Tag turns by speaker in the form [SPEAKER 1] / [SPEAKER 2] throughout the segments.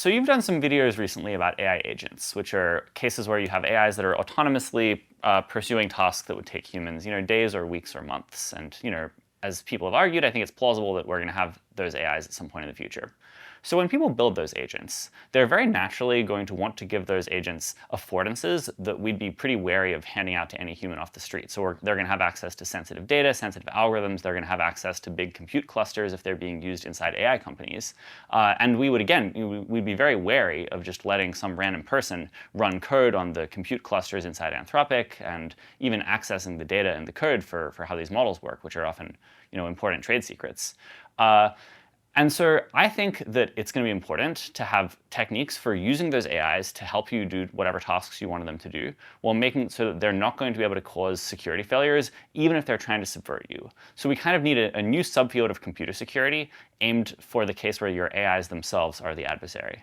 [SPEAKER 1] So you've done some videos recently about AI agents, which are cases where you have AIs that are autonomously pursuing tasks that would take humans, days or weeks or months. And, as people have argued, I think it's plausible that we're going to have those AIs at some point in the future. So when people build those agents, they're very naturally going to want to give those agents affordances that we'd be pretty wary of handing out to any human off the street. So they're going to have access to sensitive data, sensitive algorithms. They're going to have access to big compute clusters if they're being used inside AI companies. And we would, again, we'd be very wary of just letting some random person run code on the compute clusters inside Anthropic and even accessing the data and the code for how these models work, which are often important trade secrets. And so I think that it's going to be important to have techniques for using those AIs to help you do whatever tasks you wanted them to do, while making it so that they're not going to be able to cause security failures, even if they're trying to subvert you. So we kind of need a new subfield of computer security aimed for the case where your AIs themselves are the adversary.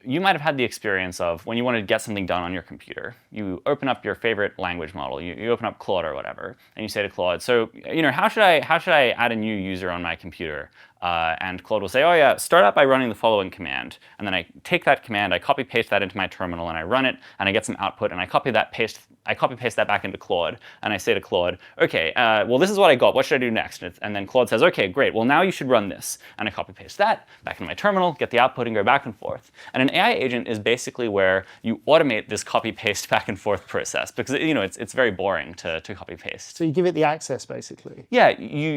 [SPEAKER 1] You might have had the experience of when you want to get something done on your computer, you open up your favorite language model, you open up Claude or whatever, and you say to Claude, so how should I add a new user on my computer? And Claude will say, oh yeah, start out by running the following command. And then I take that command, I copy paste that into my terminal, and I run it, and I get some output, and I copy paste that back into Claude, and I say to Claude, okay, well this is what I got, what should I do next? And then Claude says, okay, great, well now you should run this. And I copy paste that back into my terminal, get the output, and go back and forth. And an AI agent is basically where you automate this copy paste back and forth process, because it's very boring to copy paste.
[SPEAKER 2] So you give it the access basically?
[SPEAKER 1] Yeah,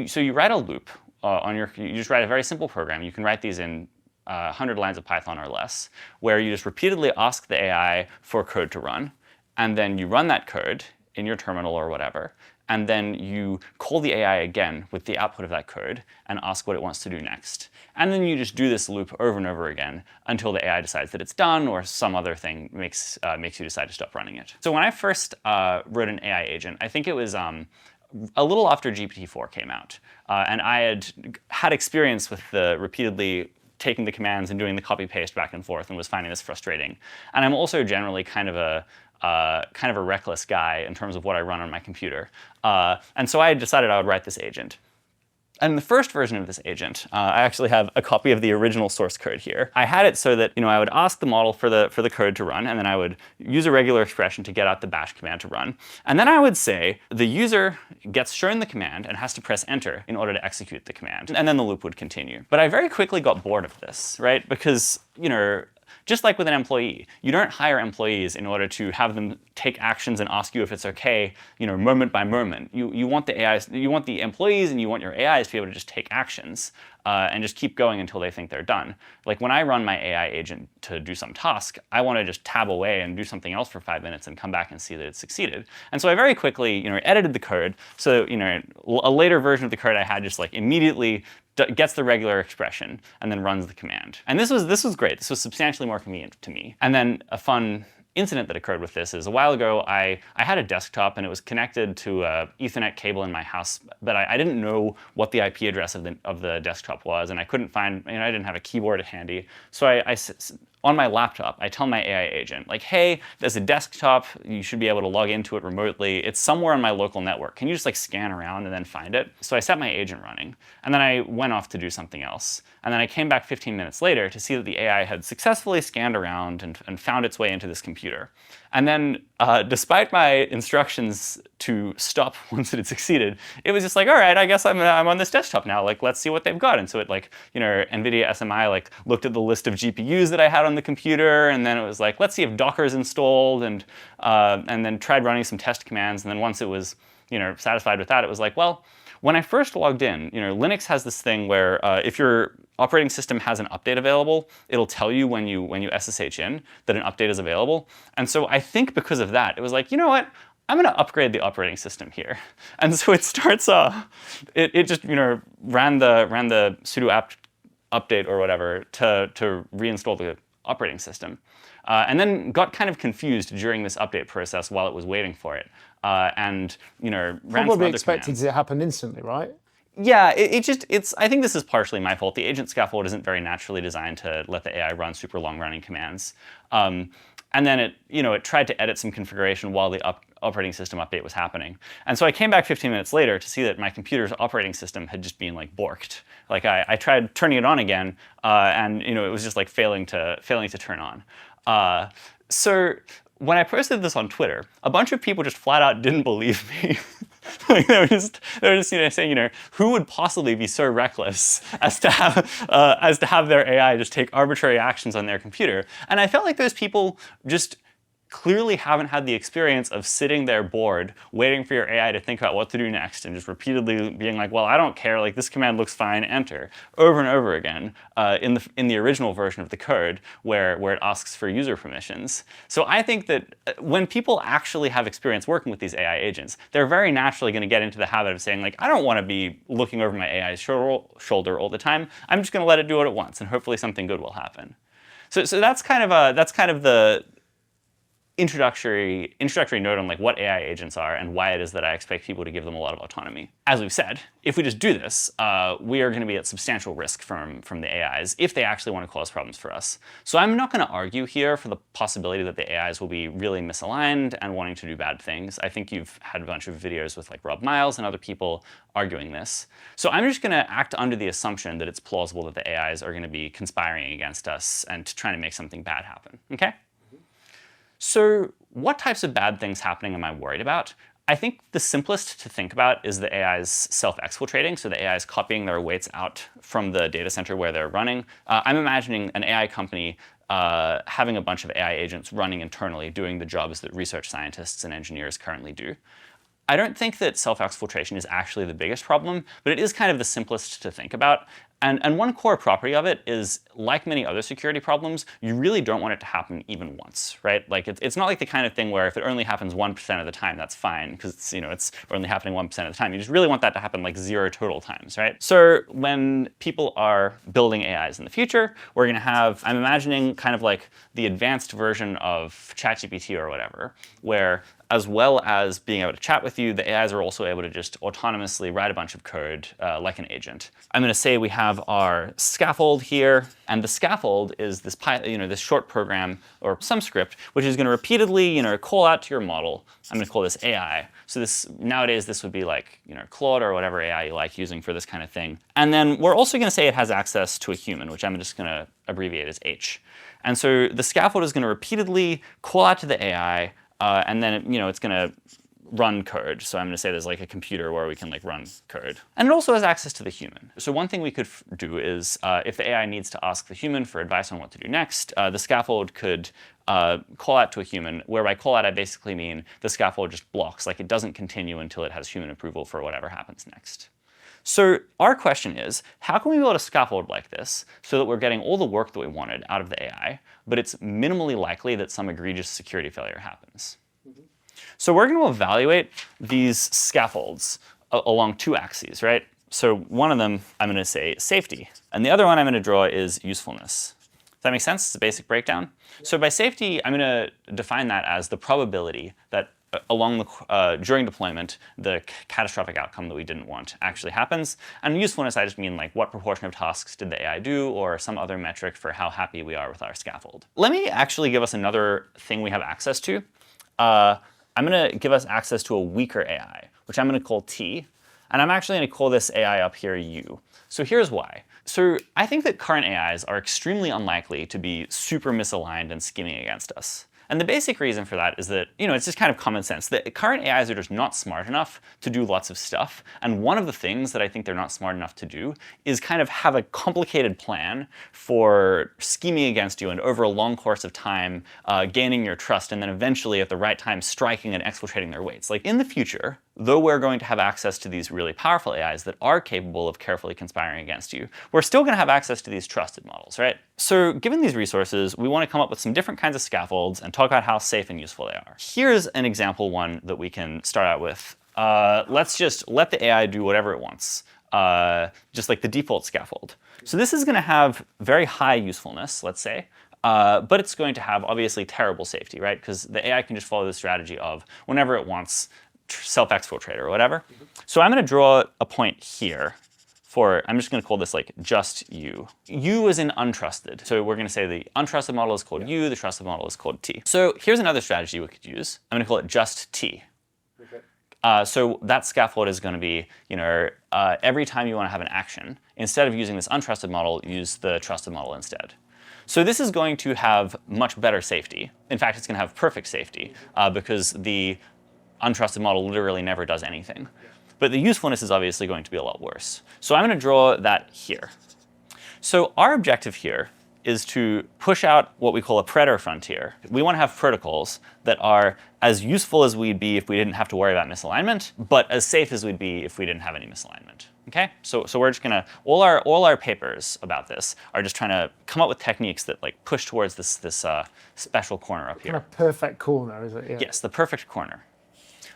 [SPEAKER 1] so you write a loop. You just write a very simple program. You can write these in 100 lines of Python or less, where you just repeatedly ask the AI for code to run, and then you run that code in your terminal or whatever, and then you call the AI again with the output of that code and ask what it wants to do next. And then you just do this loop over and over again until the AI decides that it's done or some other thing makes you decide to stop running it. So when I first wrote an AI agent, I think it was a little after GPT-4 came out. And I had experience with the repeatedly taking the commands and doing the copy-paste back and forth and was finding this frustrating. And I'm also generally kind of a reckless guy in terms of what I run on my computer. And so I decided I would write this agent. And the first version of this agent, I actually have a copy of the original source code here. I had it so that I would ask the model for the code to run, and then I would use a regular expression to get out the bash command to run. And then I would say the user gets shown the command and has to press enter in order to execute the command. And then the loop would continue. But I very quickly got bored of this, right? Because just like with an employee, you don't hire employees in order to have them take actions and ask you if it's okay, moment by moment. You want the AIs, you want the employees, and you want your AIs to be able to just take actions and just keep going until they think they're done. Like when I run my AI agent to do some task, I want to just tab away and do something else for 5 minutes and come back and see that it succeeded. And so I very quickly, edited the code so a later version of the code I had just like immediately gets the regular expression and then runs the command. And this was great. This was substantially more convenient to me. And then a fun incident that occurred with this is a while ago, I had a desktop and it was connected to an Ethernet cable in my house, but I didn't know what the IP address of the desktop was, and I couldn't find, I didn't have a keyboard handy. So on my laptop, I tell my AI agent, like, hey, there's a desktop, you should be able to log into it remotely. It's somewhere on my local network. Can you just scan around and then find it? So I set my agent running, and then I went off to do something else. And then I came back 15 minutes later to see that the AI had successfully scanned around and found its way into this computer. And then, despite my instructions to stop once it had succeeded, it was just like, all right, I guess I'm on this desktop now. Let's see what they've got. And so it NVIDIA SMI looked at the list of GPUs that I had on the computer, and then it was like, let's see if Docker's installed, and then tried running some test commands. And then once it was satisfied with that, it was like, well, when I first logged in, Linux has this thing where if your operating system has an update available, it'll tell you when you SSH in that an update is available. And so I think because of that, it was like, you know what? I'm going to upgrade the operating system here. And so it starts, it just ran the sudo apt update or whatever to reinstall the operating system. And then got kind of confused during this update process while it was waiting for it. And ran
[SPEAKER 2] probably expected it to happen instantly, right?
[SPEAKER 1] Yeah, I think this is partially my fault. The agent scaffold isn't very naturally designed to let the AI run super long running commands. And then it tried to edit some configuration while the operating system update was happening. And so I came back 15 minutes later to see that my computer's operating system had just been like borked. Like I tried turning it on again, and it was just like failing to turn on. So when I posted this on Twitter, a bunch of people just flat out didn't believe me. Like they were just saying, who would possibly be so reckless as to have their AI just take arbitrary actions on their computer? And I felt like those people just clearly haven't had the experience of sitting there bored, waiting for your AI to think about what to do next, and just repeatedly being like, well, I don't care, like this command looks fine, enter, over and over again in the original version of the code where it asks for user permissions. So I think that when people actually have experience working with these AI agents, they're very naturally going to get into the habit of saying, like, I don't want to be looking over my AI's shoulder all the time. I'm just going to let it do it at once, and hopefully something good will happen. So that's kind of the introductory note on like what AI agents are and why it is that I expect people to give them a lot of autonomy. As we've said, if we just do this, we are going to be at substantial risk from the AIs if they actually want to cause problems for us. So I'm not going to argue here for the possibility that the AIs will be really misaligned and wanting to do bad things. I think you've had a bunch of videos with like Rob Miles and other people arguing this. So I'm just going to act under the assumption that it's plausible that the AIs are going to be conspiring against us and trying to make something bad happen. Okay? So what types of bad things happening am I worried about? I think the simplest to think about is the AI's self-exfiltrating, so the AI is copying their weights out from the data center where they're running. I'm imagining an AI company having a bunch of AI agents running internally, doing the jobs that research scientists and engineers currently do. I don't think that self-exfiltration is actually the biggest problem, but it is kind of the simplest to think about. And one core property of it is, like many other security problems, you really don't want it to happen even once, right? Like it's not like the kind of thing where if it only happens 1% of the time, that's fine, because it's only happening 1% of the time. You just really want that to happen like 0 total times, right? So when people are building AIs in the future, we're going to have, I'm imagining kind of like the advanced version of ChatGPT or whatever, where as well as being able to chat with you, the AIs are also able to just autonomously write a bunch of code like an agent. I'm going to say we have our scaffold here, and the scaffold is this this short program or some script which is going to repeatedly call out to your model. I'm going to call this AI. So this nowadays this would be like Claude or whatever AI you like using for this kind of thing. And then we're also going to say it has access to a human, which I'm just going to abbreviate as H. And so the scaffold is going to repeatedly call out to the AI. And then it's going to run code. So I'm going to say there's like a computer where we can like run code. And it also has access to the human. So one thing we could do is if the AI needs to ask the human for advice on what to do next, the scaffold could call out to a human, where by call out I basically mean the scaffold just blocks, like it doesn't continue until it has human approval for whatever happens next. So our question is, how can we build a scaffold like this so that we're getting all the work that we wanted out of the AI, but it's minimally likely that some egregious security failure happens? So we're going to evaluate these scaffolds along 2 axes, right? So one of them I'm going to say safety, and the other one I'm going to draw is usefulness. Does that make sense? It's a basic breakdown. So by safety, I'm going to define that as the probability that during deployment, the catastrophic outcome that we didn't want actually happens. And usefulness, I just mean like what proportion of tasks did the AI do, or some other metric for how happy we are with our scaffold. Let me actually give us another thing we have access to. I'm going to give us access to a weaker AI, which I'm going to call T. And I'm actually going to call this AI up here U. So here's why. So I think that current AIs are extremely unlikely to be super misaligned and scheming against us. And the basic reason for that is that, it's just kind of common sense. The current AIs are just not smart enough to do lots of stuff. And one of the things that I think they're not smart enough to do is kind of have a complicated plan for scheming against you and over a long course of time gaining your trust, and then eventually at the right time striking and exfiltrating their weights. Like in the future, though we're going to have access to these really powerful AIs that are capable of carefully conspiring against you, we're still going to have access to these trusted models, right? So given these resources, we want to come up with some different kinds of scaffolds and talk about how safe and useful they are. Here's an example one that we can start out with. Let's just let the AI do whatever it wants, just like the default scaffold. So this is going to have very high usefulness, let's say, but it's going to have obviously terrible safety, right? Because the AI can just follow the strategy of whenever it wants self-exfiltrate or whatever. So I'm going to draw a point here I'm just going to call this like just U. U is in untrusted. So we're going to say the untrusted model is called U, the trusted model is called T. So here's another strategy we could use. I'm going to call it just T. So that scaffold is going to be, every time you want to have an action, instead of using this untrusted model, use the trusted model instead. So this is going to have much better safety. In fact, it's going to have perfect safety because the untrusted model literally never does anything. But the usefulness is obviously going to be a lot worse. So I'm going to draw that here. So our objective here is to push out what we call a predator frontier. We want to have protocols that are as useful as we'd be if we didn't have to worry about misalignment, but as safe as we'd be if we didn't have any misalignment. Okay? So we're just gonna all our papers about this are just trying to come up with techniques that like push towards this special corner up here.
[SPEAKER 2] Kind of perfect corner, is it? Yeah.
[SPEAKER 1] Yes, the perfect corner.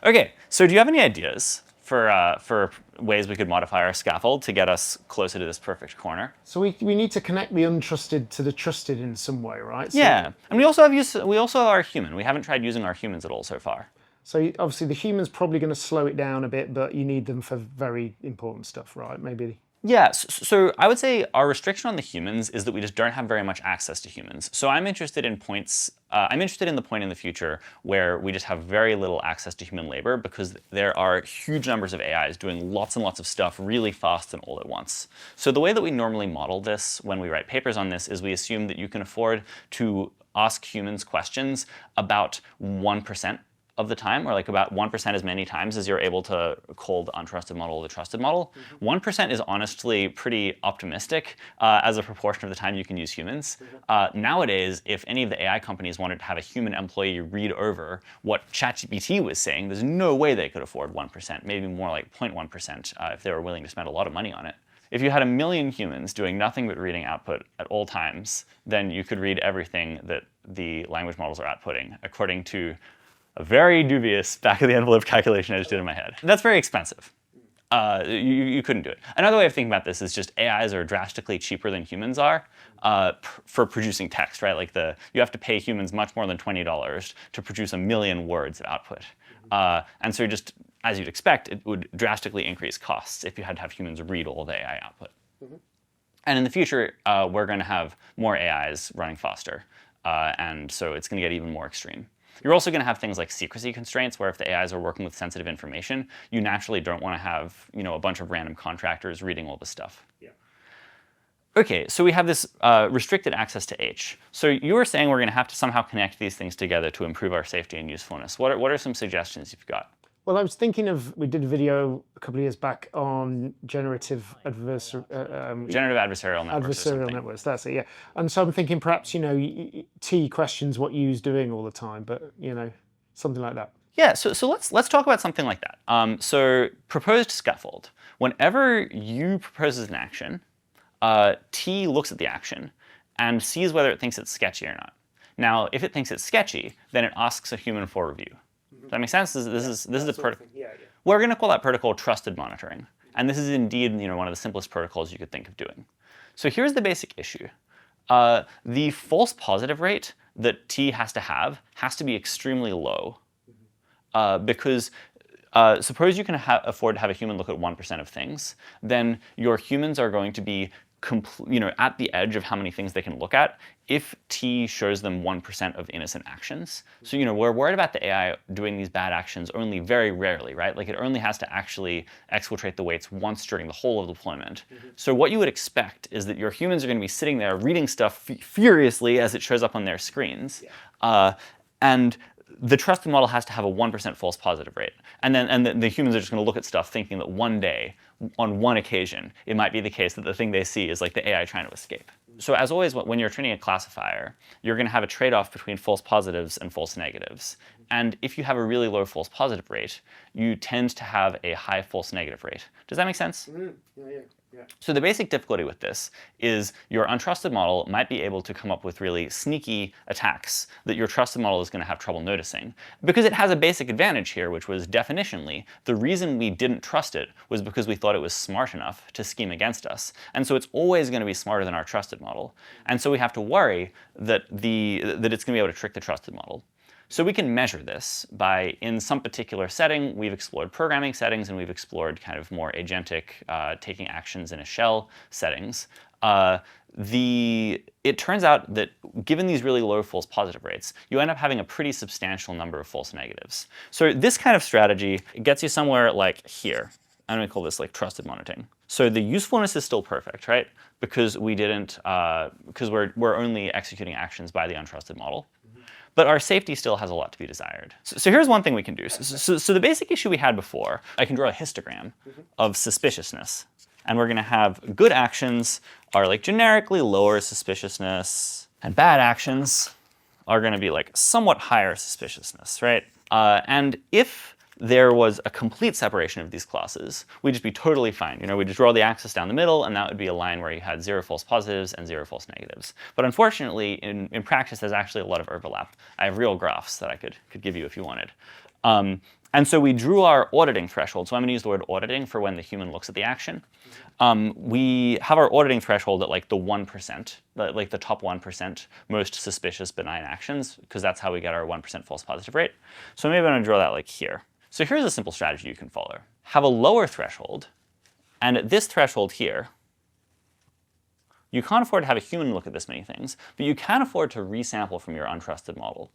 [SPEAKER 1] Okay, so do you have any ideas for ways we could modify our scaffold to get us closer to this perfect corner?
[SPEAKER 2] So we need to connect the untrusted to the trusted in some way, right? So,
[SPEAKER 1] yeah, and we also are human. We haven't tried using our humans at all so far.
[SPEAKER 2] So obviously the human's probably going to slow it down a bit, but you need them for very important stuff, right? Maybe.
[SPEAKER 1] Yeah, so I would say our restriction on the humans is that we just don't have very much access to humans. So I'm interested in points. I'm interested in the point in the future where we just have very little access to human labor because there are huge numbers of AIs doing lots and lots of stuff really fast and all at once. So the way that we normally model this when we write papers on this is we assume that you can afford to ask humans questions about 1% of the time, or like about 1% as many times as you're able to call the untrusted model the trusted model. 1% is honestly pretty optimistic as a proportion of the time you can use humans. Nowadays, if any of the AI companies wanted to have a human employee read over what ChatGPT was saying, there's no way they could afford 1%, maybe more like 0.1% if they were willing to spend a lot of money on it. If you had 1 million humans doing nothing but reading output at all times, then you could read everything that the language models are outputting, according to a very dubious back-of-the-envelope calculation I just did in my head. That's very expensive. You couldn't do it. Another way of thinking about this is just AIs are drastically cheaper than humans are for producing text, right? Like you have to pay humans much more than $20 to produce 1 million words of output. And so just as you'd expect, it would drastically increase costs if you had to have humans read all the AI output. And in the future, we're going to have more AIs running faster. And so it's going to get even more extreme. You're also going to have things like secrecy constraints, where if the AIs are working with sensitive information, you naturally don't want to have a bunch of random contractors reading all this stuff. Yeah. Okay, so we have this restricted access to H. So you were saying we're going to have to somehow connect these things together to improve our safety and usefulness. What are some suggestions you've got?
[SPEAKER 2] Well, I was thinking we did a video a couple of years back on generative adversarial networks. Adversarial networks, that's it, yeah. And so I'm thinking perhaps, T questions what U's doing all the time, but, something like that.
[SPEAKER 1] Yeah, so let's talk about something like that. So proposed scaffold. Whenever U proposes an action, T looks at the action and sees whether it thinks it's sketchy or not. Now, if it thinks it's sketchy, then it asks a human for review. Does that make sense? This is a protocol. Yeah. We're going to call that protocol trusted monitoring. And this is indeed one of the simplest protocols you could think of doing. So here's the basic issue. The false positive rate that T has to be extremely low. Because suppose you can afford to have a human look at 1% of things, then your humans are going to be at the edge of how many things they can look at if T shows them 1% of innocent actions. So we're worried about the AI doing these bad actions only very rarely, right? Like it only has to actually exfiltrate the weights once during the whole of deployment. So what you would expect is that your humans are going to be sitting there reading stuff furiously as it shows up on their screens. And the trusted model has to have a 1% false positive rate. And then the humans are just going to look at stuff thinking that one day, on one occasion, it might be the case that the thing they see is like the AI trying to escape. So as always, when you're training a classifier, you're going to have a trade-off between false positives and false negatives. And if you have a really low false positive rate, you tend to have a high false negative rate. Does that make sense? Yeah. So the basic difficulty with this is your untrusted model might be able to come up with really sneaky attacks that your trusted model is going to have trouble noticing. Because it has a basic advantage here, which was definitionally, the reason we didn't trust it was because we thought it was smart enough to scheme against us. And so it's always going to be smarter than our trusted model. And so we have to worry that it's going to be able to trick the trusted model. So we can measure this by, in some particular setting, we've explored programming settings and we've explored kind of more agentic taking actions in a shell settings. It turns out that given these really low false positive rates, you end up having a pretty substantial number of false negatives. So this kind of strategy gets you somewhere like here. I'm going to call this like trusted monitoring. So the usefulness is still perfect, right? Because we didn't, because we're only executing actions by the untrusted model. But our safety still has a lot to be desired. So here's one thing we can do. So the basic issue we had before, I can draw a histogram of suspiciousness. And we're going to have good actions are like generically lower suspiciousness, and bad actions are going to be like somewhat higher suspiciousness, right? And if there was a complete separation of these classes, we'd just be totally fine. We'd just draw the axis down the middle, and that would be a line where you had 0 false positives and 0 false negatives. But unfortunately, in practice, there's actually a lot of overlap. I have real graphs that I could give you if you wanted. And so we drew our auditing threshold. So I'm going to use the word auditing for when the human looks at the action. We have our auditing threshold at like the 1%, like the top 1% most suspicious benign actions, because that's how we get our 1% false positive rate. So maybe I'm going to draw that like here. So here's a simple strategy you can follow. Have a lower threshold, and at this threshold here, you can't afford to have a human look at this many things, but you can afford to resample from your untrusted model.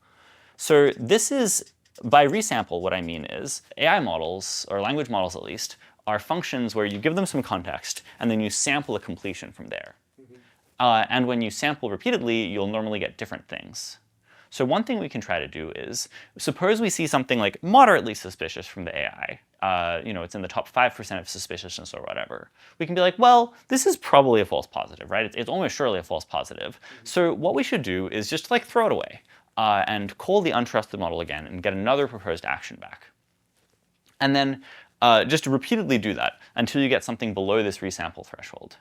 [SPEAKER 1] So this is, by resample, what I mean is AI models, or language models at least, are functions where you give them some context, and then you sample a completion from there. And when you sample repeatedly, you'll normally get different things. So one thing we can try to do is, suppose we see something like moderately suspicious from the AI. It's in the top 5% of suspiciousness or whatever. We can be like, well, this is probably a false positive, right? It's almost surely a false positive. So what we should do is just like throw it away and call the untrusted model again and get another proposed action back. And then just repeatedly do that until you get something below this resample threshold.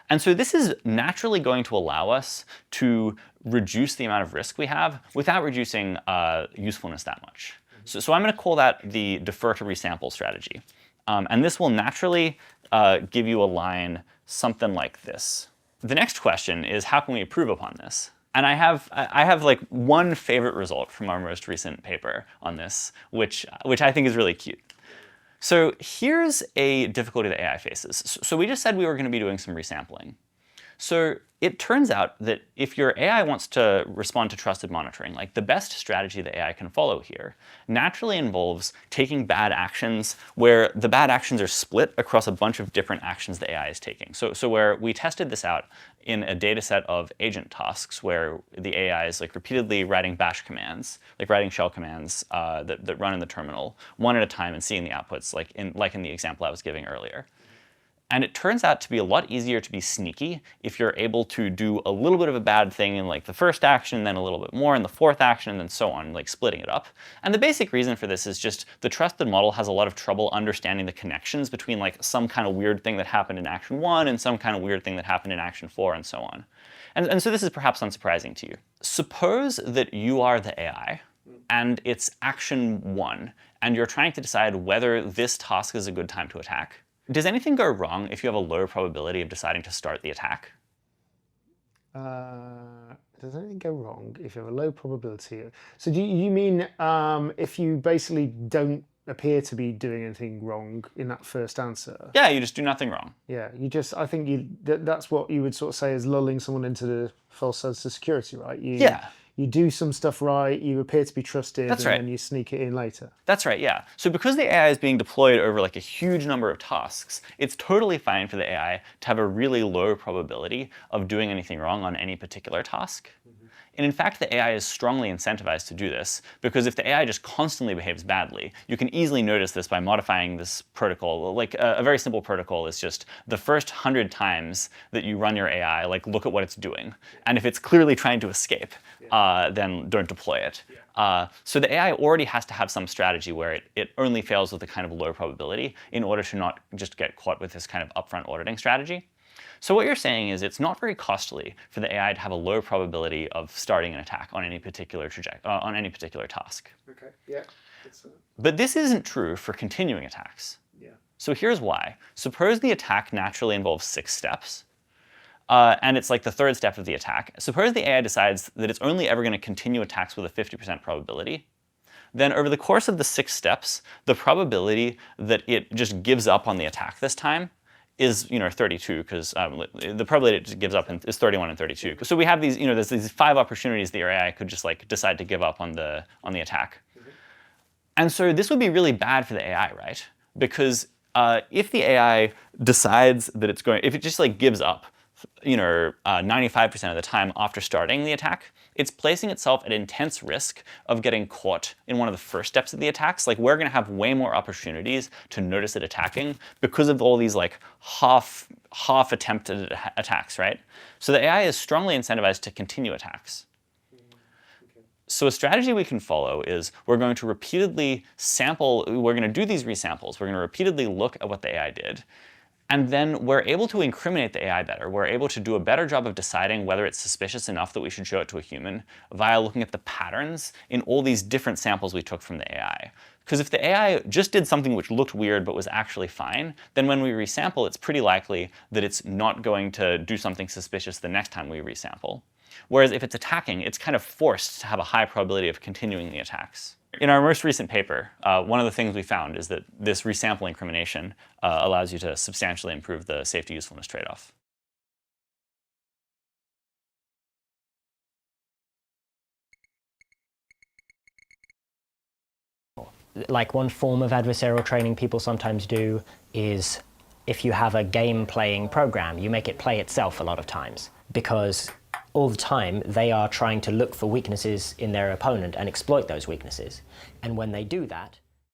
[SPEAKER 1] And so this is naturally going to allow us to reduce the amount of risk we have without reducing usefulness that much. So I'm going to call that the defer to resample strategy. And this will naturally give you a line something like this. The next question is, how can we improve upon this? And I have like one favorite result from our most recent paper on this, which I think is really cute. So here's a difficulty that AI faces. So we just said we were going to be doing some resampling. So it turns out that if your AI wants to respond to trusted monitoring, like the best strategy that AI can follow here naturally involves taking bad actions where the bad actions are split across a bunch of different actions the AI is taking. So where we tested this out in a data set of agent tasks where the AI is like repeatedly writing bash commands, like writing shell commands that run in the terminal one at a time and seeing the outputs like in the example I was giving earlier. And it turns out to be a lot easier to be sneaky if you're able to do a little bit of a bad thing in like the first action, then a little bit more in the fourth action, and then so on, like splitting it up. And the basic reason for this is just the trusted model has a lot of trouble understanding the connections between like some kind of weird thing that happened in action 1 and some kind of weird thing that happened in action 4 and so on. And so this is perhaps unsurprising to you. Suppose that you are the AI and it's action 1, and you're trying to decide whether this task is a good time to attack. Does anything go wrong if you have a low probability of deciding to start the attack?
[SPEAKER 2] Does anything go wrong if you have a low probability? So do you mean if you basically don't appear to be doing anything wrong in that first answer?
[SPEAKER 1] Yeah, you just do nothing wrong.
[SPEAKER 2] Yeah, I think that's what you would sort of say is lulling someone into the false sense of security, right?
[SPEAKER 1] Yeah.
[SPEAKER 2] You do some stuff right, you appear to be trusted,
[SPEAKER 1] That's right.
[SPEAKER 2] And then you sneak it in later.
[SPEAKER 1] That's right, yeah. So because the AI is being deployed over like a huge number of tasks, it's totally fine for the AI to have a really low probability of doing anything wrong on any particular task. And in fact, the AI is strongly incentivized to do this, because if the AI just constantly behaves badly, you can easily notice this by modifying this protocol. Like a very simple protocol is just the first 100 times that you run your AI, like look at what it's doing. And if it's clearly trying to escape, then don't deploy it. So the AI already has to have some strategy where it only fails with a kind of low probability in order to not just get caught with this kind of upfront auditing strategy. So what you're saying is it's not very costly for the AI to have a low probability of starting an attack on any particular task.
[SPEAKER 2] Okay. Yeah.
[SPEAKER 1] But this isn't true for continuing attacks.
[SPEAKER 2] Yeah.
[SPEAKER 1] So here's why. Suppose the attack naturally involves 6 steps. and it's like the third step of the attack. Suppose the AI decides that it's only ever going to continue attacks with a 50% probability. Then over the course of the 6 steps, the probability that it just gives up on the attack this time is 32, because the probability it just gives up is 31 and 32. So we have these, there's these 5 opportunities that your AI could just like decide to give up on the attack. And so this would be really bad for the AI, right? Because if the AI decides that if it just like gives up, 95% of the time after starting the attack, it's placing itself at intense risk of getting caught in one of the first steps of the attacks. Like, we're going to have way more opportunities to notice it attacking because of all these like half attempted attacks, right? So the AI is strongly incentivized to continue attacks. So a strategy we can follow is we're going to repeatedly sample, we're going to do these resamples. We're going to repeatedly look at what the AI did. And then we're able to incriminate the AI better. We're able to do a better job of deciding whether it's suspicious enough that we should show it to a human via looking at the patterns in all these different samples we took from the AI. Because if the AI just did something which looked weird but was actually fine, then when we resample, it's pretty likely that it's not going to do something suspicious the next time we resample. Whereas if it's attacking, it's kind of forced to have a high probability of continuing the attacks. In our most recent paper, one of the things we found is that this resample incrimination allows you to substantially improve the safety-usefulness trade-off.
[SPEAKER 3] Like, one form of adversarial training people sometimes do is, if you have a game-playing program, you make it play itself a lot of times, because all the time they are trying to look for weaknesses in their opponent and exploit those weaknesses. And when they do that,